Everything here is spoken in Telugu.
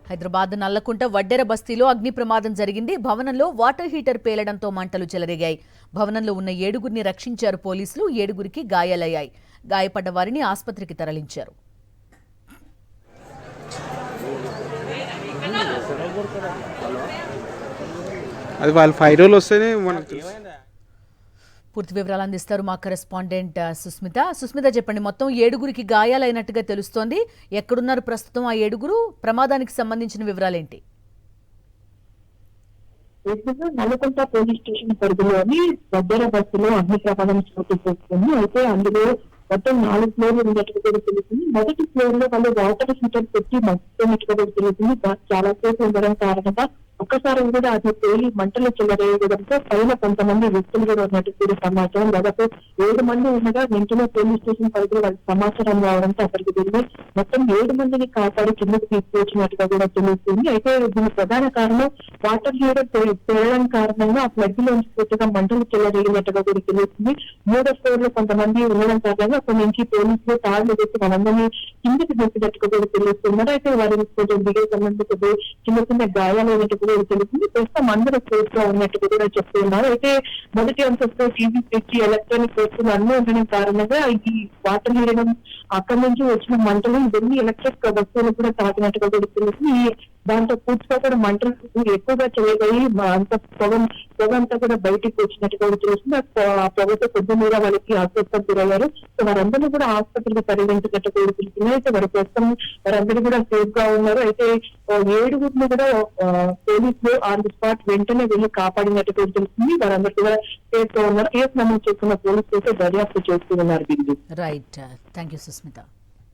హైదరాబాద్ నల్లకుంట వడ్డెర బస్తీలో అగ్ని ప్రమాదం జరిగింది. భవనంలో వాటర్ హీటర్ పేలడంతో మంటలు చెలరేగాయి. భవనంలో ఉన్న 7గురిని రక్షించారు పోలీసులు. 7గురికి గాయాలయ్యాయి. గాయపడ్డ వారిని ఆసుపత్రికి తరలించారు. అది వాళ్ళు 5 రోజులు వస్తేనే మనకు పూర్తి వివరాలు అందిస్తారు మా కరెస్పాండెంట్ సుస్మిత. సుస్మిత, చెప్పండి, మొత్తం 7గురికి గాయాలైనట్టుగా తెలుస్తోంది. ఎక్కడున్నారు ప్రస్తుతం ఆ 7గురు? ప్రమాదానికి సంబంధించిన వివరాలేంటి? నల్లకుంట పోలీస్ స్టేషన్ పరిధిలోని వడ్డెర బస్సులో అగ్ని ప్రమాదం చోటు చేసుకుంది. అయితే అందులో మొత్తం 4 ఫ్లోర్లు ఉన్నట్టుగా కూడా తెలుస్తుంది. మొదటి ఫ్లోర్ లో వాళ్ళు వాటర్ హీటర్ పెట్టి మర్చిపోయినట్టుగా కూడా తెలుస్తుంది. చాలా సేపు ఉండడం కారణంగా ఒక్కసారి కూడా అది పేలి మంటలు చెలరేయడంతో పైన కొంతమంది వ్యక్తులు కూడా ఉన్నట్టు కూడా సమాచారం. దాదాపు 7 మంది ఉండగా వెంటనే పోలీస్ స్టేషన్ పరిధిలో వాళ్ళకి సమాచారం రావడంతో అక్కడికి వెళ్ళి మొత్తం 7 మందిని కాపాడి కిందకి తీసుకొచ్చినట్టుగా కూడా తెలుస్తుంది. అయితే దీని ప్రధాన కారణం వాటర్ హీటర్ పేలడం కారణంగా ఆ ఫ్లడ్ లోంచి పూర్తిగా మంటలు చెలరేగినట్టుగా కూడా తెలుస్తుంది. 3వ ఫ్లోర్ లో కొంతమంది ఉండడం కారణంగా అక్కడి నుంచి పోలీసులు తాళ్లు వేసి వాళ్ళందరినీ కిందకి దింపినట్టుగా కూడా తెలుస్తున్నారు. అయితే వారిని కొంచెం దిగే సంబంధించి చిన్న చిన్న గాయాలైనట్టు కూడా తెలుస్తుంది. ప్రస్తుతం అందరూ సేఫ్ గా ఉన్నట్టు కూడా చెప్తున్నారు. అయితే మొదటి అంతస్తులో టీవీ ఫ్రిడ్జ్, ఎలక్ట్రానిక్ వస్తువులు అన్నీ ఉండడం కారణంగా ఈ వాటర్ హీరడం అక్కడి నుంచి వచ్చిన మంటలు ఇవన్నీ ఎలక్ట్రిక్ వస్తువులు కూడా తాకినట్టుగా కూడా తెలుస్తుంది. దాంతో పూర్తిగా కూడా మంటలు ఎక్కువగా చెలగాయి. అంత పొగంతా కూడా బయటికి వచ్చినట్టుగా కూడా తెలుస్తుంది. ఆ పొగతో కొద్ది మీద వాళ్ళకి ఆసుపత్రికి గురయ్యారు. సో వారందరూ కూడా ఆసుపత్రికి తరలించినట్టు కూడా తెలుస్తుంది. అయితే వారి ప్రస్తుతం వారందరూ కూడా సేఫ్ గా ఉన్నారు. అయితే 7గురిని కూడా పోలీసులు ఆన్ ది స్పాట్ వెంటనే వెళ్లి కాపాడినట్టు కూడా తెలుస్తుంది. వారందరూ కూడా సేఫ్ గా ఉన్నారు. కేసు నమోదు చేసుకున్న పోలీసులు అయితే దర్యాప్తు చేస్తున్నారు. Right, thank you Susmitha.